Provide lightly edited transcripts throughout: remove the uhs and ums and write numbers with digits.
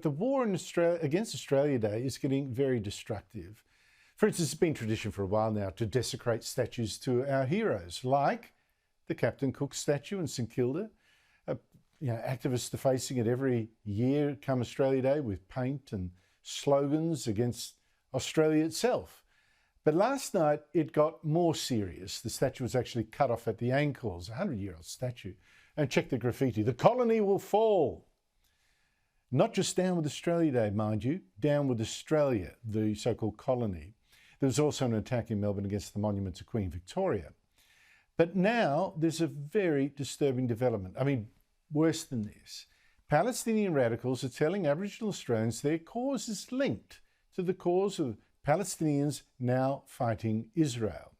The war in against Australia Day is getting very destructive. For instance, it's been tradition for a while now to desecrate statues to our heroes, like the Captain Cook statue in St Kilda. Activists are facing it every year come Australia Day with paint and slogans against Australia itself. But last night it got more serious. The statue was actually cut off at the ankles, a 100-year-old statue. And check the graffiti, "The colony will fall." Not just down with Australia Day, mind you, down with Australia, the so-called colony. There was also an attack in Melbourne against the monument to Queen Victoria. But now there's a very disturbing development. I mean, worse than this. Palestinian radicals are telling Aboriginal Australians their cause is linked to the cause of Palestinians now fighting Israel.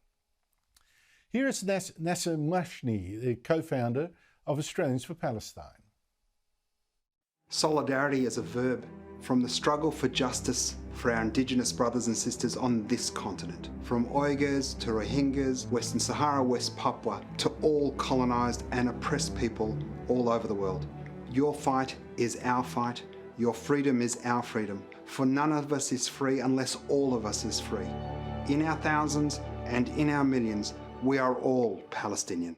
Here is Nasser Mashni, the co-founder of Australians for Palestine. Solidarity as a verb, from the struggle for justice for our Indigenous brothers and sisters on this continent, from Uyghurs to Rohingyas, Western Sahara, West Papua, to all colonised and oppressed people all over the world. Your fight is our fight. Your freedom is our freedom. For none of us is free unless all of us is free. In our thousands and in our millions, we are all Palestinian.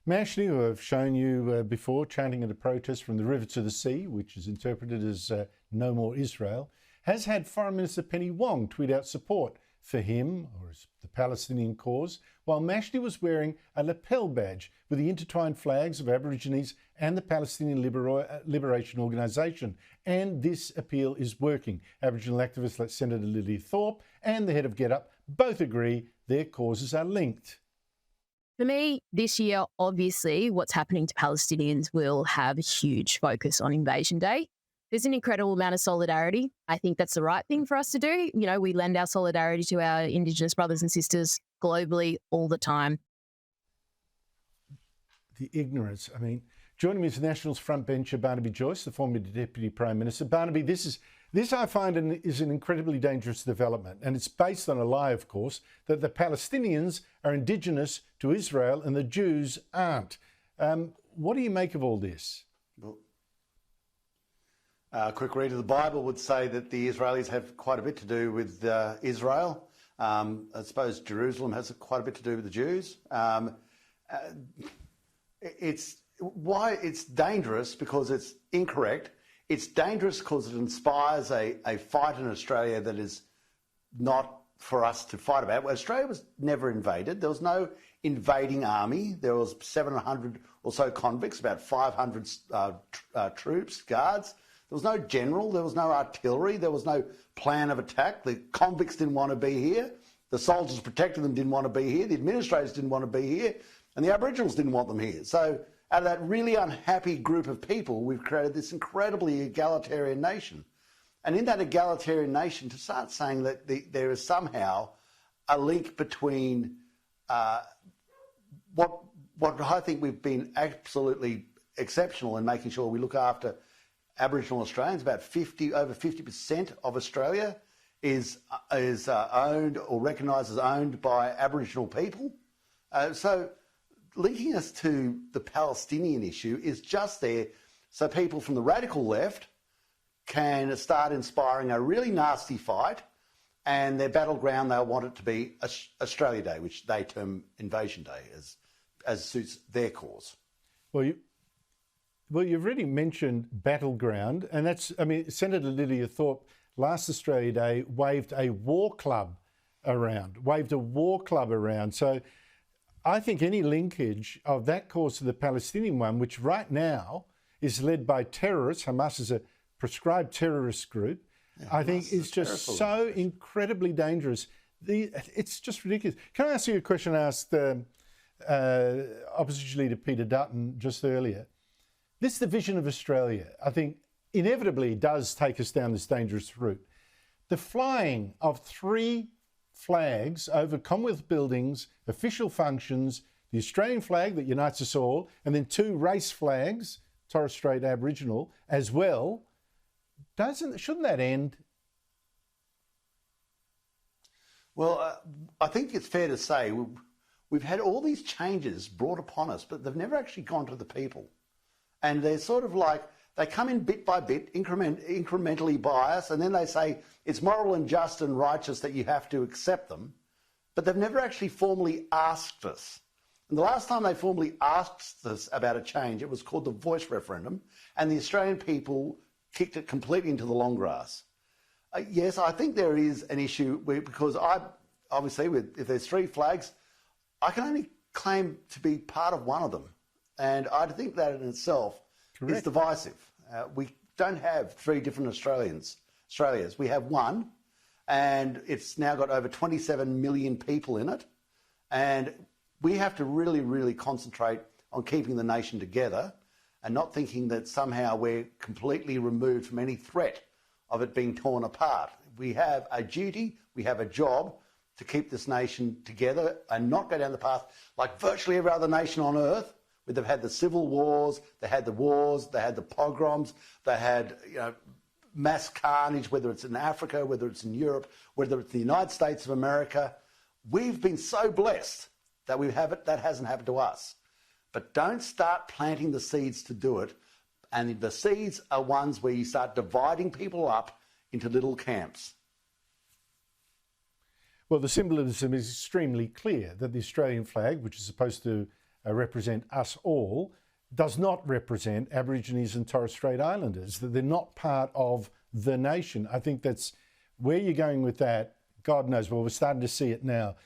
Mashni, who I've shown you before, chanting at a protest from the river to the sea, which is interpreted as no more Israel, has had Foreign Minister Penny Wong tweet out support for him, or the Palestinian cause, while Mashni was wearing a lapel badge with the intertwined flags of Aborigines and the Palestinian Liberation Organisation. And this appeal is working. Aboriginal activists like Senator Lily Thorpe and the head of Get Up both agree their causes are linked. For me, this year, obviously, what's happening to Palestinians will have a huge focus on Invasion Day. There's an incredible amount of solidarity. I think that's the right thing for us to do. You know, we lend our solidarity to our Indigenous brothers and sisters globally all the time. The ignorance. I mean, joining me is the Nationals frontbencher Barnaby Joyce, the former Deputy Prime Minister. Barnaby, this I find is an incredibly dangerous development, and it's based on a lie, of course, that the Palestinians are indigenous to Israel and the Jews aren't. What do you make of all this? Well, a quick read of the Bible would say that the Israelis have quite a bit to do with Israel. I suppose Jerusalem has quite a bit to do with the Jews. It's dangerous because it's incorrect. It's dangerous because it inspires a fight in Australia that is not for us to fight about. Well, Australia was never invaded. There was no invading army. There was 700 or so convicts, about 500 troops, guards. There was no general. There was no artillery. There was no plan of attack. The convicts didn't want to be here. The soldiers protecting them didn't want to be here. The administrators didn't want to be here. And the Aboriginals didn't want them here. So out of that really unhappy group of people, we've created this incredibly egalitarian nation. And in that egalitarian nation, to start saying that there is somehow a link between what I think we've been absolutely exceptional in making sure we look after Aboriginal Australians. About over 50% of Australia is owned or recognised as owned by Aboriginal people. So linking us to the Palestinian issue is just there so people from the radical left can start inspiring a really nasty fight, and their battleground, they'll want it to be Australia Day, which they term Invasion Day, as suits their cause. Well, you've already mentioned battleground, and that's, I mean, Senator Lydia Thorpe last Australia Day waved a war club around. So I think any linkage of that cause to the Palestinian one, which right now is led by terrorists, Hamas is a prescribed terrorist group, yeah, I think is just so incredibly dangerous. It's just ridiculous. Can I ask you a question I asked Opposition Leader Peter Dutton just earlier? This division of Australia, I think, inevitably does take us down this dangerous route. The flying of 3 flags over Commonwealth buildings, official functions, the Australian flag that unites us all, and then 2 race flags, Torres Strait Aboriginal, as well. Shouldn't that end? Well, I think it's fair to say we've had all these changes brought upon us, but they've never actually gone to the people. And they're sort of like, They come in bit by bit, incrementally biased, and then they say it's moral and just and righteous that you have to accept them, but they've never actually formally asked us. And the last time they formally asked us about a change, it was called the Voice referendum, and the Australian people kicked it completely into the long grass. Yes, I think there is an issue because if there's three flags, I can only claim to be part of one of them. And I think that in itself is divisive. We don't have three different Australias. We have one, and it's now got over 27 million people in it. And we have to really, really concentrate on keeping the nation together and not thinking that somehow we're completely removed from any threat of it being torn apart. We have a duty, we have a job to keep this nation together and not go down the path like virtually every other nation on earth, where they've had the civil wars, they had the pogroms, they had mass carnage, whether it's in Africa, whether it's in Europe, whether it's the United States of America. We've been so blessed that that hasn't happened to us. But don't start planting the seeds to do it. And the seeds are ones where you start dividing people up into little camps. Well, the symbolism is extremely clear that the Australian flag, which is supposed to represent us all, does not represent Aborigines and Torres Strait Islanders, that they're not part of the nation. I think that's where you're going with that. God knows, well, we're starting to see it now.